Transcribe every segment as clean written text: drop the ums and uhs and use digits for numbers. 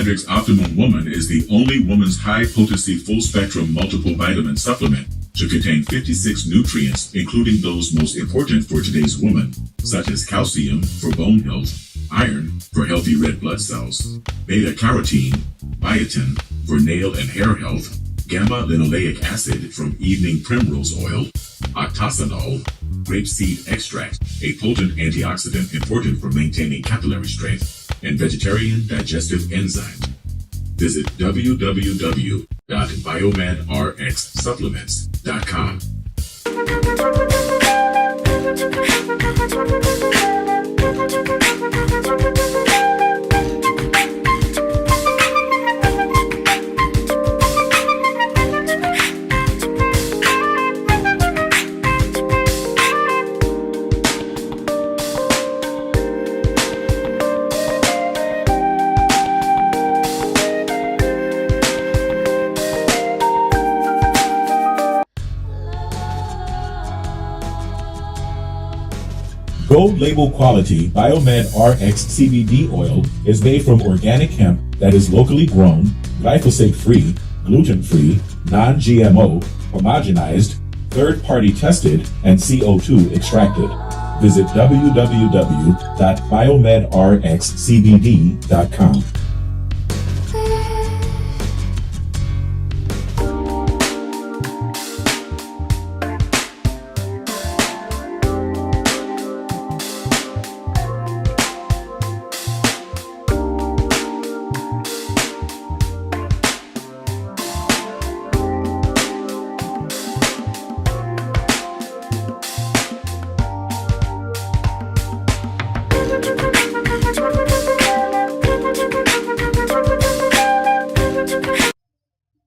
BiomedRx Optimum Woman is the only woman's high-potency full-spectrum multiple vitamin supplement to contain 56 nutrients, including those most important for today's woman, such as calcium for bone health, iron for healthy red blood cells, beta-carotene, biotin for nail and hair health, gamma-linoleic acid from evening primrose oil, octasanol, grapeseed extract, a potent antioxidant important for maintaining capillary strength, and vegetarian digestive enzymes. Visit www.biomedrxsupplements.com. Gold label quality BiomedRx CBD oil is made from organic hemp that is locally grown, glyphosate-free, gluten-free, non-GMO, homogenized, third-party tested, and CO2 extracted. Visit www.biomedrxcbd.com.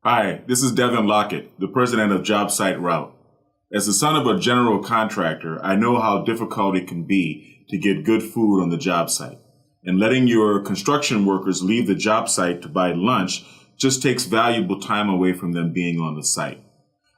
Hi, this is Devin Lockett, the president of JobSite Route. As the son of a general contractor, I know how difficult it can be to get good food on the job site. And letting your construction workers leave the job site to buy lunch just takes valuable time away from them being on the site.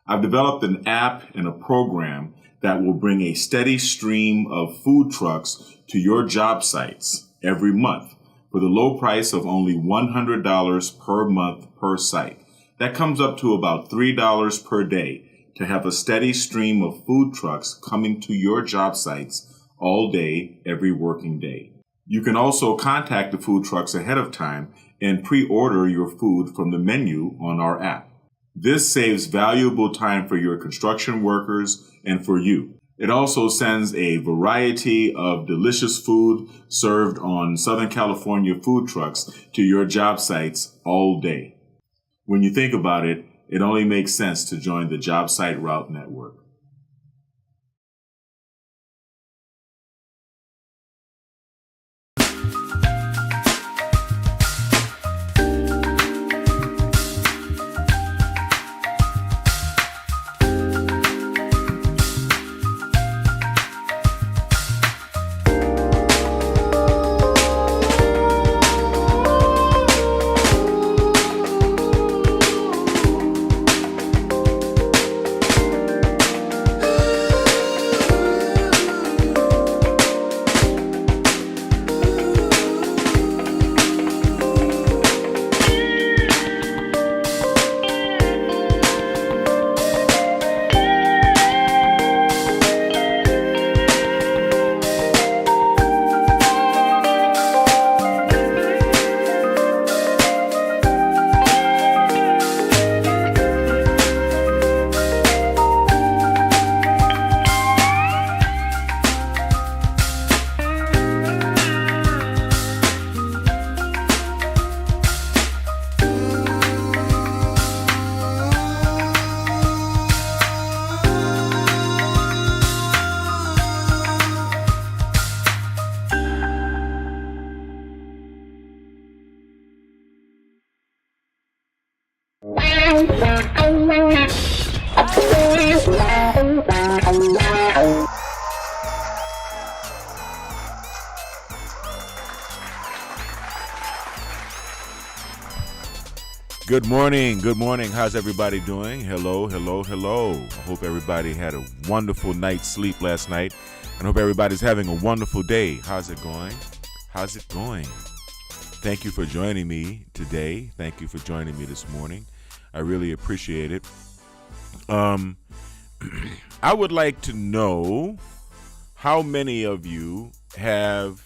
I've developed an app and a program that will bring a steady stream of food trucks to your job sites every month for the low price of only $100 per month per site. That comes up to about $3 per day to have a steady stream of food trucks coming to your job sites all day, every working day. You can also contact the food trucks ahead of time and pre-order your food from the menu on our app. This saves valuable time for your construction workers and for you. It also sends a variety of delicious food served on Southern California food trucks to your job sites all day. When you think about it, it only makes sense to join the JobSite Route Network. Good morning. How's everybody doing? Hello. I hope everybody had a wonderful night's sleep last night, and hope everybody's having a wonderful day. How's it going? Thank you for joining me today. Thank you for joining me this morning. I really appreciate it. I would like to know how many of you have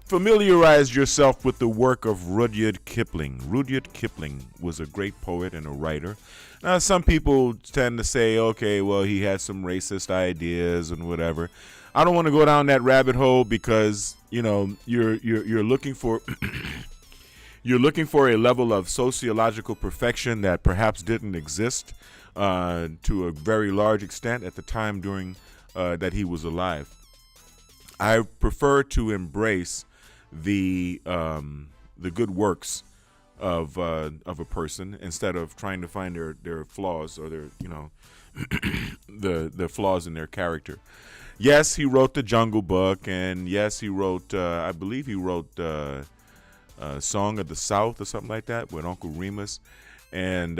familiarized yourself with the work of Rudyard Kipling. Rudyard Kipling was a great poet and a writer. Now, some people tend to say, okay, well, he had some racist ideas and whatever. I don't want to go down that rabbit hole because, you know, you're looking for you're looking for a level of sociological perfection that perhaps didn't exist to a very large extent at the time during that he was alive. I prefer to embrace the good works of a person instead of trying to find their flaws or their, you know, the flaws in their character. Yes, he wrote The Jungle Book, and yes, he wrote, I believe he wrote Song of the South or something like that with Uncle Remus. And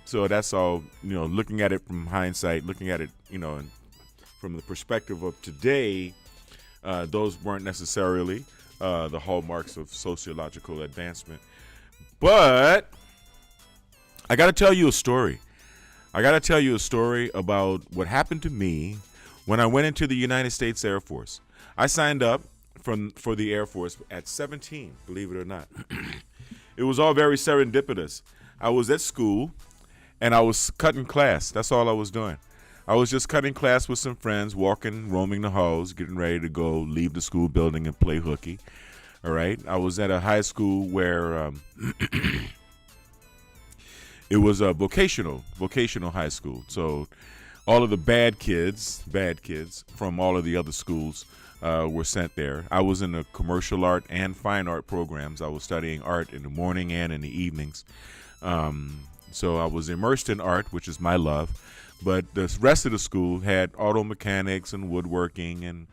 so that's all, you know, looking at it from hindsight, looking at it, you know, from the perspective of today, those weren't necessarily the hallmarks of sociological advancement. But I got to tell you a story. I got to tell you a story about what happened to me when I went into the United States Air Force. I signed up for the Air Force at 17, believe it or not. It was all very serendipitous. I was at school, and I was cutting class. That's all I was doing. I was just cutting class with some friends, walking, roaming the halls, getting ready to go leave the school building and play hooky. All right. I was at a high school where it was a vocational high school. So all of the bad kids from all of the other schools were sent there. I was in the commercial art and fine art programs. I was studying art in the morning and in the evenings. So I was immersed in art, which is my love. But the rest of the school had auto mechanics and woodworking and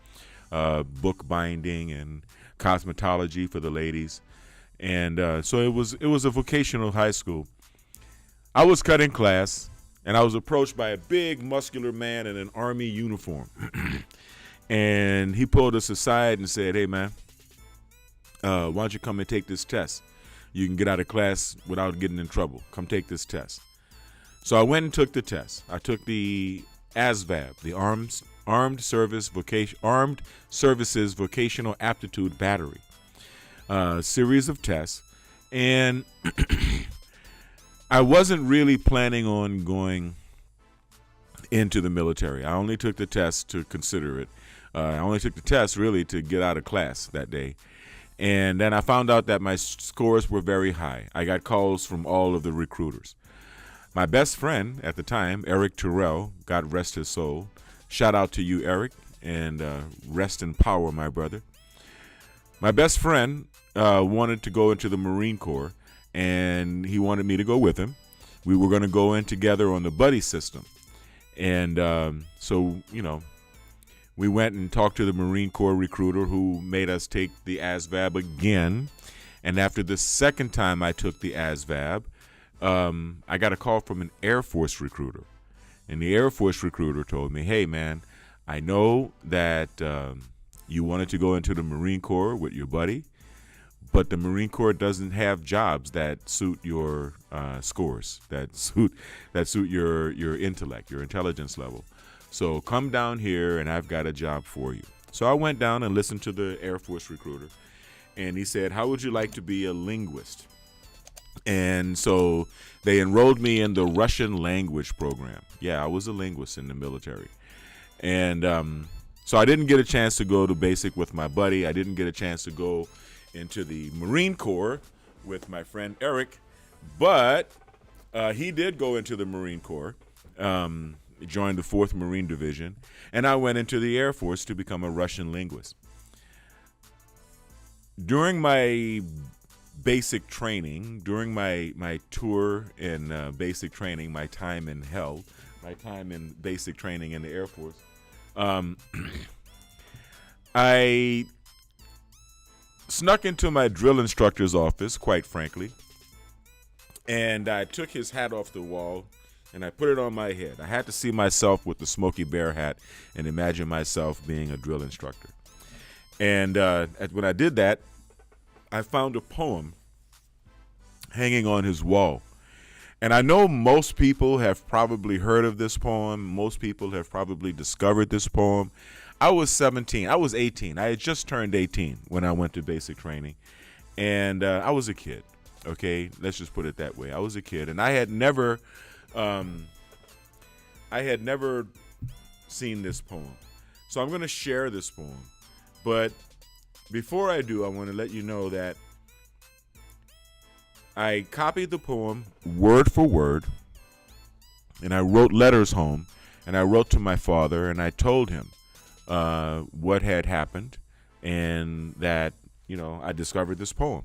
book binding and cosmetology for the ladies. And so it was a vocational high school. I was cutting class, and I was approached by a big, muscular man in an Army uniform. And he pulled us aside and said, hey, man, why don't you come and take this test? You can get out of class without getting in trouble. Come take this test. So I went and took the test. I took the ASVAB, the Armed Services Vocational Aptitude Battery series of tests. And I wasn't really planning on going into the military. I only took the test to consider it. I only took the test really to get out of class that day. And then I found out that my scores were very high. I got calls from all of the recruiters. My best friend at the time, Eric Terrell, God rest his soul. Shout out to you, Eric, and rest in power, my brother. My best friend wanted to go into the Marine Corps, and he wanted me to go with him. We were going to go in together on the buddy system. And so, you know, we went and talked to the Marine Corps recruiter who made us take the ASVAB again. And after the second time I took the ASVAB, I got a call from an Air Force recruiter. And the Air Force recruiter told me, hey, man, I know that you wanted to go into the Marine Corps with your buddy, but the Marine Corps doesn't have jobs that suit your scores, that suit your intellect, your intelligence level. So come down here and I've got a job for you. So I went down and listened to the Air Force recruiter, and he said, how would you like to be a linguist? And so they enrolled me in the Russian language program. Yeah, I was a linguist in the military. And so I didn't get a chance to go to basic with my buddy. I didn't get a chance to go into the Marine Corps with my friend Eric, but he did go into the Marine Corps, joined the 4th Marine Division, and I went into the Air Force to become a Russian linguist. During my basic training, during my tour in basic training, my time in hell, my time in basic training in the Air Force, I snuck into my drill instructor's office, quite frankly, and I took his hat off the wall and I put it on my head. I had to see myself with the Smokey Bear hat and imagine myself being a drill instructor. And when I did that, I found a poem hanging on his wall. And I know most people have probably heard of this poem. Most people have probably discovered this poem. I was 17. I was 18. I had just turned 18 when I went to basic training. And I was a kid. Okay, let's just put it that way. I was a kid, and I had never seen this poem. So I'm going to share this poem. But before I do, I want to let you know that I copied the poem word for word, and I wrote letters home, and I wrote to my father, and I told him what had happened, and that, I discovered this poem.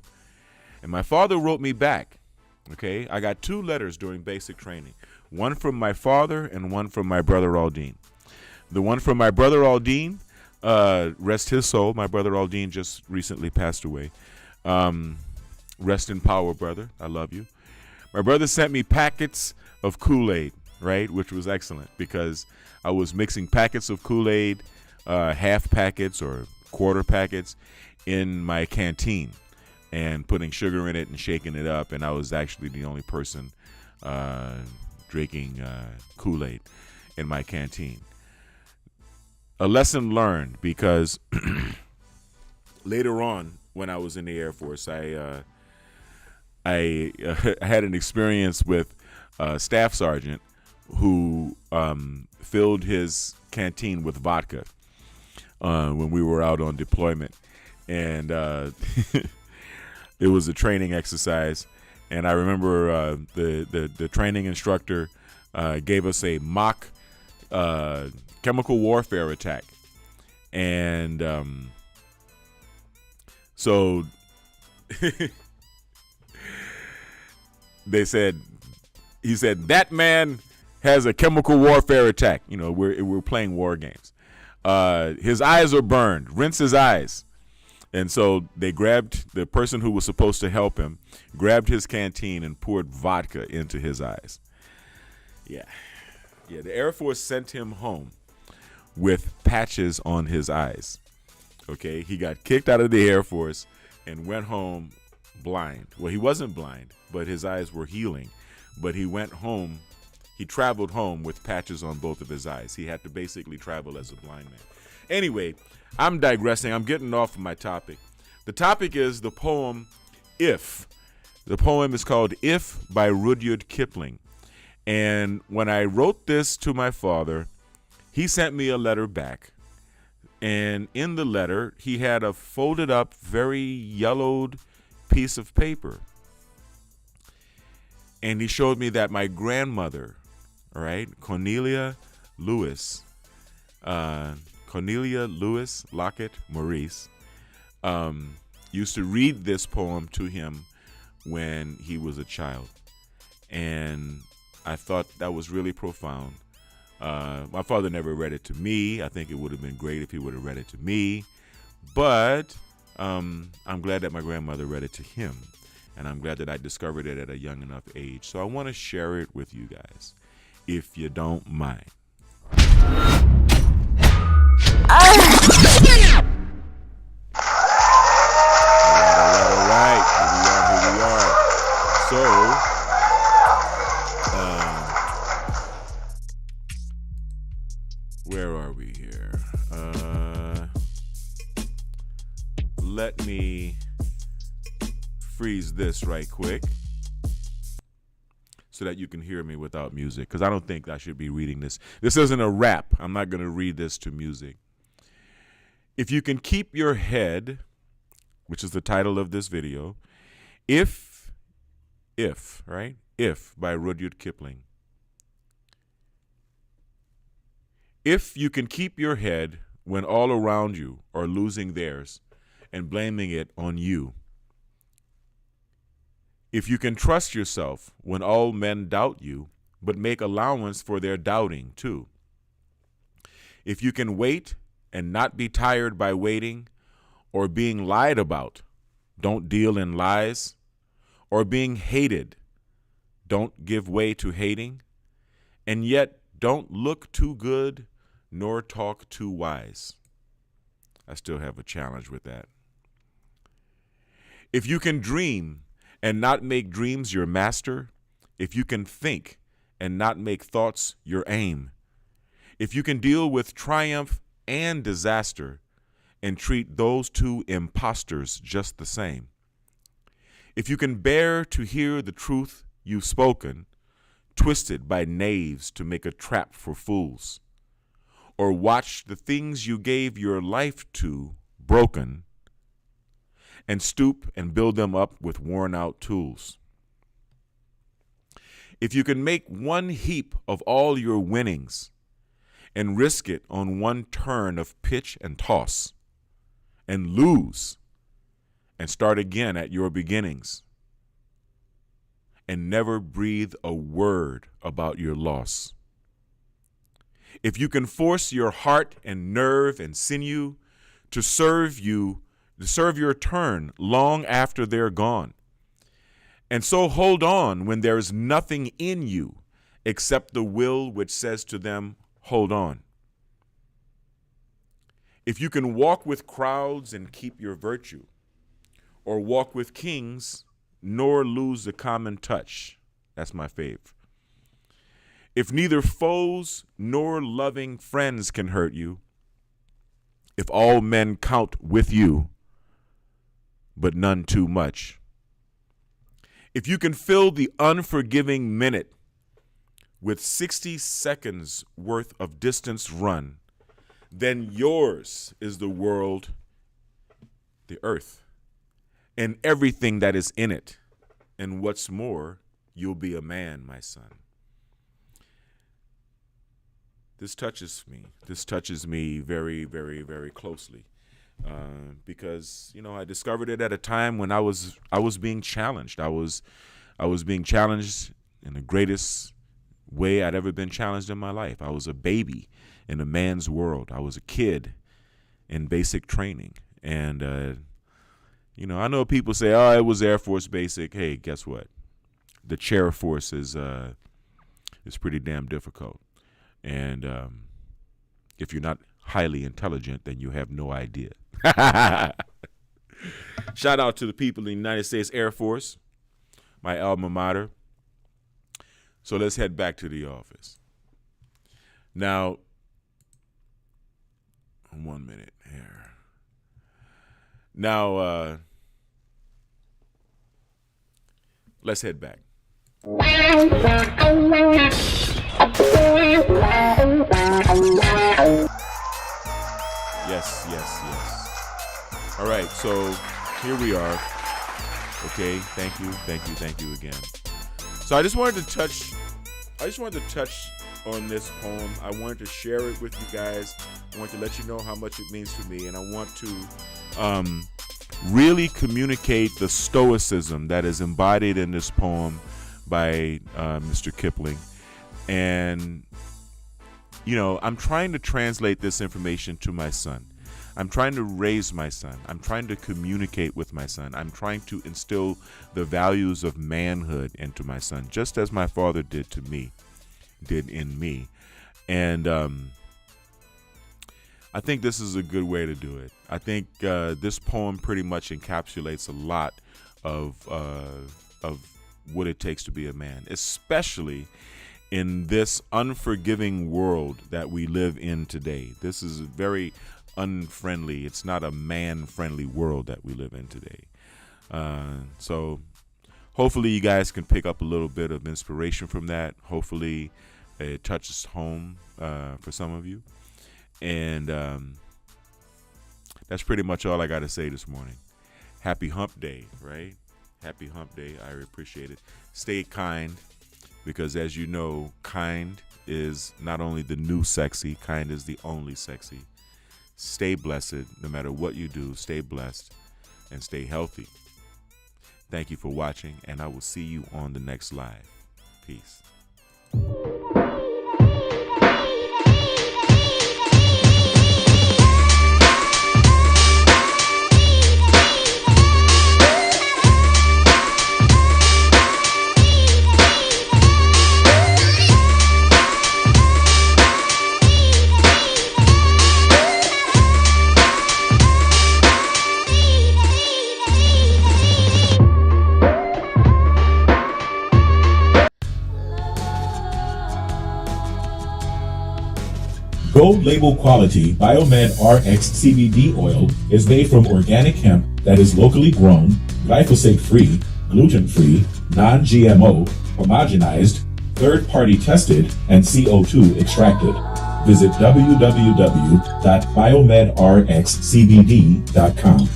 And my father wrote me back. Okay, I got 2 letters during basic training, one from my father and one from my brother Aldine. The one from my brother Aldine, rest his soul. My brother Aldine just recently passed away. Rest in power, brother. I love you. My brother sent me packets of Kool-Aid, right, which was excellent because I was mixing packets of Kool-Aid, half packets or quarter packets in my canteen and putting sugar in it and shaking it up, and I was actually the only person drinking Kool-Aid in my canteen. A lesson learned because later on when I was in the Air Force, I had an experience with a staff sergeant who filled his canteen with vodka when we were out on deployment. And it was a training exercise. And I remember the training instructor gave us a mock chemical warfare attack. And so he said, that man has a chemical warfare attack. We're playing war games. His eyes are burned. Rinse his eyes. And so they grabbed the person who was supposed to help him, grabbed his canteen and poured vodka into his eyes. Yeah. The Air Force sent him home with patches on his eyes. Okay. He got kicked out of the Air Force and went home blind. Well, he wasn't blind, but his eyes were healing. But he went home. He traveled home with patches on both of his eyes. He had to basically travel as a blind man. Anyway, I'm digressing. I'm getting off of my topic. The topic is the poem If. The poem is called If by Rudyard Kipling. And when I wrote this to my father, he sent me a letter back. And in the letter, he had a folded up, very yellowed piece of paper. And he showed me that my grandmother, all right, Cornelia Lewis Lockett Maurice, used to read this poem to him when he was a child. And I thought that was really profound. My father never read it to me. I think it would have been great if he would have read it to me. But I'm glad that my grandmother read it to him. And I'm glad that I discovered it at a young enough age. So I want to share it with you guys, if you don't mind. All right. Here we are. So, where are we here? Let me freeze this right quick so that you can hear me without music, because I don't think I should be reading this. This isn't a rap. I'm not going to read this to music. If you can keep your head, which is the title of this video, If by Rudyard Kipling. If you can keep your head when all around you are losing theirs and blaming it on you. If you can trust yourself when all men doubt you, but make allowance for their doubting too. If you can wait and not be tired by waiting, or being lied about, don't deal in lies, or being hated, don't give way to hating, and yet don't look too good nor talk too wise. I still have a challenge with that. If you can dream and not make dreams your master, if you can think and not make thoughts your aim, if you can deal with triumph and disaster and treat those two impostors just the same, if you can bear to hear the truth you've spoken, twisted by knaves to make a trap for fools, or watch the things you gave your life to broken, and stoop and build them up with worn-out tools. If you can make one heap of all your winnings and risk it on one turn of pitch and toss, and lose and start again at your beginnings, and never breathe a word about your loss. If you can force your heart and nerve and sinew to serve your turn long after they're gone, and so hold on when there is nothing in you except the will which says to them, hold on. If you can walk with crowds and keep your virtue, or walk with kings, nor lose the common touch. That's my fave. If neither foes nor loving friends can hurt you, if all men count with you, but none too much, if you can fill the unforgiving minute with 60 seconds worth of distance run, then yours is the world, the earth, and everything that is in it. And what's more, you'll be a man, my son. This touches me. This touches me very, very, very closely. Because, I discovered it at a time when I was being challenged. I was being challenged in the greatest way I'd ever been challenged in my life. I was a baby in a man's world. I was a kid in basic training. And, I know people say, oh, it was Air Force basic. Hey, guess what? The chair force is pretty damn difficult. And if you're not highly intelligent, then you have no idea. Shout out to the people in the United States Air Force, my alma mater. So let's head back to the office. Now, 1 minute here. Now, let's head back. Yes. All right, so here we are. Okay, thank you again. So I just wanted to touch on this poem. I wanted to share it with you guys. I want to let you know how much it means to me, and I want to really communicate the stoicism that is embodied in this poem by Mr. Kipling. And, I'm trying to translate this information to my son. I'm trying to raise my son. I'm trying to communicate with my son. I'm trying to instill the values of manhood into my son, just as my father did in me. And I think this is a good way to do it. I think this poem pretty much encapsulates a lot of what it takes to be a man, especially in this unforgiving world that we live in today. This is very unfriendly. It's not a man-friendly world that we live in today. So hopefully you guys can pick up a little bit of inspiration from that. Hopefully it touches home for some of you. And that's pretty much all I got to say this morning. Happy Hump Day, right? Happy Hump Day. I appreciate it. Stay kind, because as you know, kind is not only the new sexy, kind is the only sexy. Stay blessed. No matter what you do, stay blessed and stay healthy. Thank you for watching, and I will see you on the next live. Peace. Gold label quality BiomedRx CBD oil is made from organic hemp that is locally grown, glyphosate-free, gluten-free, non-GMO, homogenized, third-party tested, and CO2 extracted. Visit www.biomedrxcbd.com.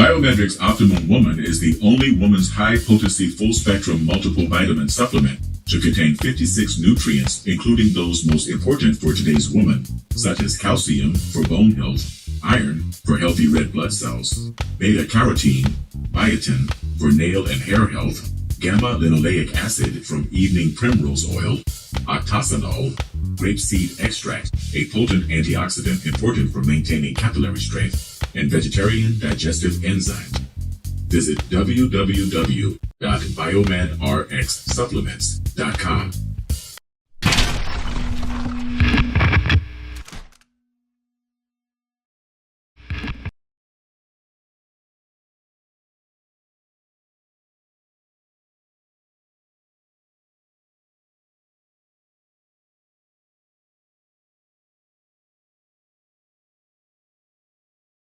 BiomedRx Optimum Woman is the only woman's high-potency full-spectrum multiple vitamin supplement to contain 56 nutrients, including those most important for today's woman, such as calcium for bone health, iron for healthy red blood cells, beta-carotene, biotin for nail and hair health, gamma-linoleic acid from evening primrose oil, octasanol, grapeseed extract, a potent antioxidant important for maintaining capillary strength, and vegetarian digestive enzymes. Visit www.biomedrxsupplements.com.